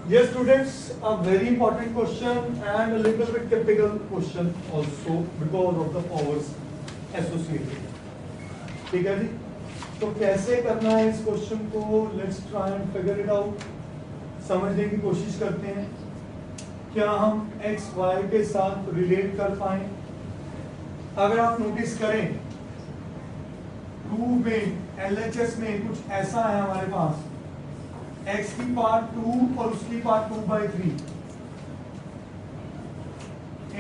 Yes, students, a very important question and a little bit typical question also because of the powers associated. ठीक है जी? तो कैसे करना है इस क्वेश्चन को? Let's try and figure it out. समझने की कोशिश करते हैं. क्या हम x y के साथ रिलेट कर पाए? अगर आप नोटिस करें, प्रूफ में LHS में कुछ ऐसा है हमारे पास, x की पार्ट 2 और उसकी पार्ट 2/3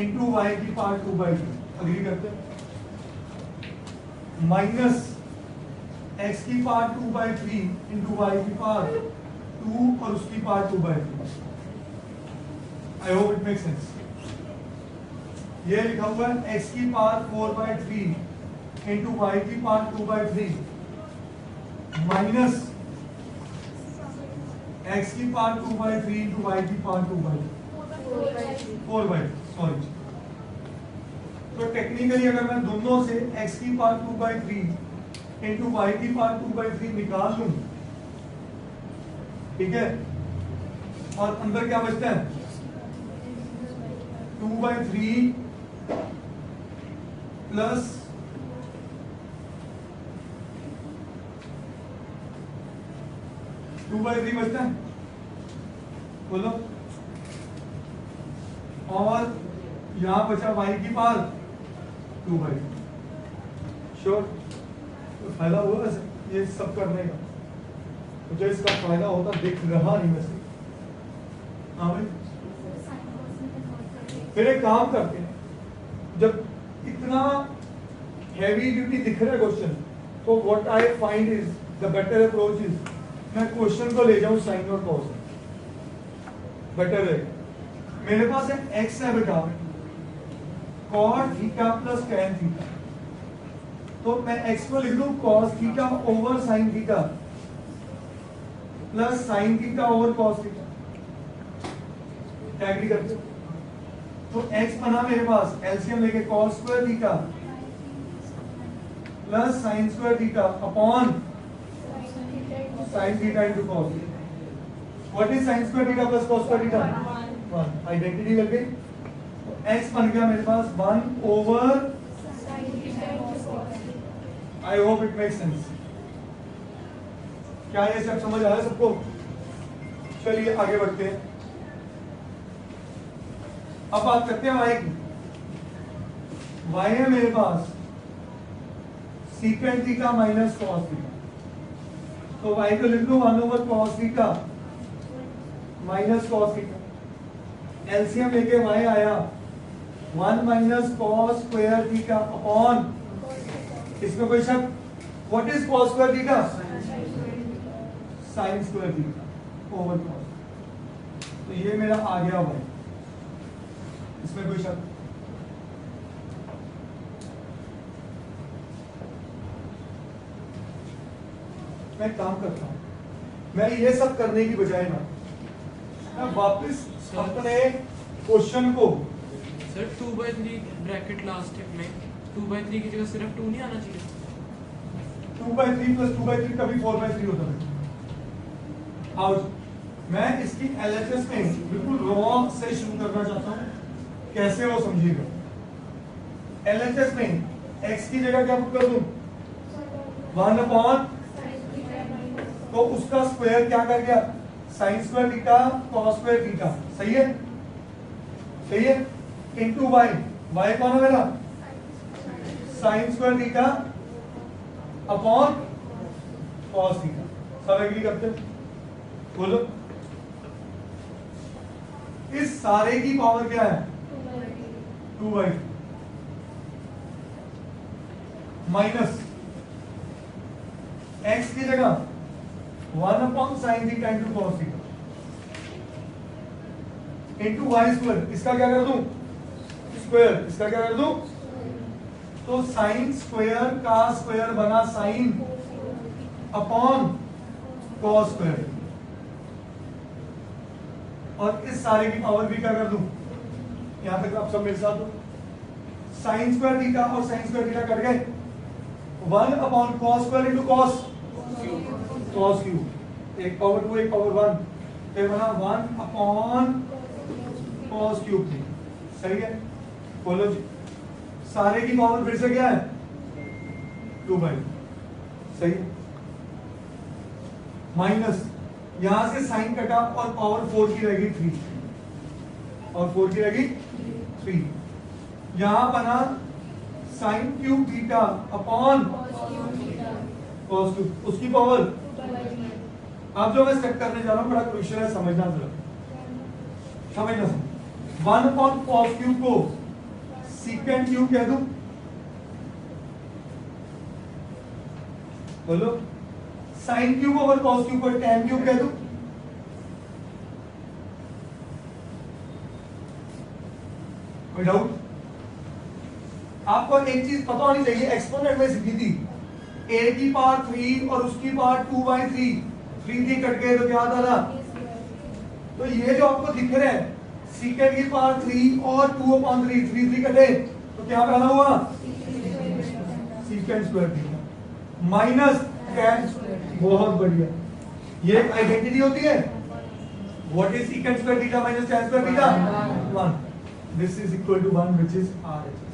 इंटू y की पार्ट 2/3. अग्री करते हैं? माइनस x की पार्ट 2/3 इंटू y की पार्ट 2 और उसकी part 2/3. I hope it make sense. ये लिखा हुआ है x की पावर 4/3 इंटू y की पावर 2/3 माइनस x की पावर 2/3 इंटू y की पावर 4/3. सॉरी. तो टेक्निकली अगर मैं दोनों से x की पावर 2/3 इंटू y की पावर 2/3 निकाल लूं, ठीक है, और अंदर क्या बचता है? 2/3 प्लस 2/3 बचता है, बोलो. और यहां बचा y की पावर 2/3. श्योर? तो फायदा हुआ वैसे ये सब करने का. मुझे इसका फायदा होता दिख रहा नहीं वैसे. हाँ भाई, फिर एक काम करते हैं. जब इतना हैवी ड्यूटी दिख रहा है क्वेश्चन, तो what I find is the better approach is मैं क्वेश्चन को ले जाऊं साइन और कॉस. बेटर है. मेरे पास एक एक्स है बेटा, cot theta plus tan theta. तो मैं एक्स को लिख दूं cos theta over sine theta plus sine theta over cos theta. Agree करते हो? तो x बना मेरे पास एलसीएम लेके cos square theta plus sine square theta upon sine theta into cos. What is sine square theta plus cos square theta? 1. Identity लग गई. तो x बन गया मेरे पास 1 over. I hope it makes sense. क्या ये सब समझ आया सबको? चलिए आगे बढ़ते हैं. अब बात करते हैं y की. y है मेरे पास secant theta minus cos theta. तो y को लिख लो 1 over cos theta minus cos theta. LCM लेके y आया 1 minus cos square theta upon, इसमें कोई शक? What is cos square theta? Sine square theta over cos. तो ये मेरा आ गया y. इसमें कोई शक? मैं काम करता हूं. मैं ये सब करने की बजाय ना मैं वापस अपने क्वेश्चन को. सर 2/3 ब्रैकेट लास्ट में 2/3 की जगह सिर्फ 2 नहीं आना चाहिए? 2/3 प्लस 2/3 कभी 4/3 होता है. आओ मैं इसकी LHS में बिल्कुल रॉ से शुरू करना चाहता हूं. कैसे वो समझिएगा. LHS में x की जगह क्या पुट कर दूं? 1 अपॉन, तो उसका स्क्वायर क्या कर गया? Sign square theta cos square theta. सही है? सही है. Into y. y कौन है मेरा? Sign square theta upon cos theta. सब एग्री करते हैं? बोलो. इस सारे की पावर क्या है? 2/3 माइनस x की जगह 1 upon sine theta into cos theta into y square. इसका क्या कर दूं? स्क्वायर. इसका क्या कर दूं? तो साइन स्क्वायर का स्क्वायर बना साइन अपॉन कॉस स्क्वायर. और इस सारे की पावर भी क्या कर दूं? यहां तक आप सब मेरे साथ हो. साइन स्क्वायर थीटा और साइन स्क्वायर थीटा कट गए. 1 upon cos square into cos cube. एक पावर 2 एक पावर 1 तो ये बना 1 अपॉन cos क्यूब थी, सही है। बोलो जी, सारे की पावर फिर से क्या है 2/, सही है। माइनस यहां से साइन कटा और पावर 4 की रहेगी 3 और 4 की रहेगी 3। यहां बना sine cube theta upon cos cube, उसकी पावर। अब जो मैं स्टेप करने जा रहा हूं बड़ा क्रूशियल है, समझना जरा, समझना। 1 अपॉन कॉस क्यूब को सीकेंट क्यूब कह दूं, बोलो। Sine cube over cos cube को tan क्यूब कह दूं, कोई डाउट? आपको एक चीज पता होनी चाहिए, एक्सपोनेंट में सीखी थी, a की पावर 3 और उसकी पावर 2/3, 3 कट गए तो क्या आता था? तो ये जो आपको दिख रहा है सीकेंट की पावर 3 और 2/3, 3 कटे तो क्या पैदा हुआ? Secant square theta minus tan। बहुत बढ़िया, ये एक आइडेंटिटी होती है। What is secant square theta minus tan square theta? 1। This is equal to 1 which is RHS।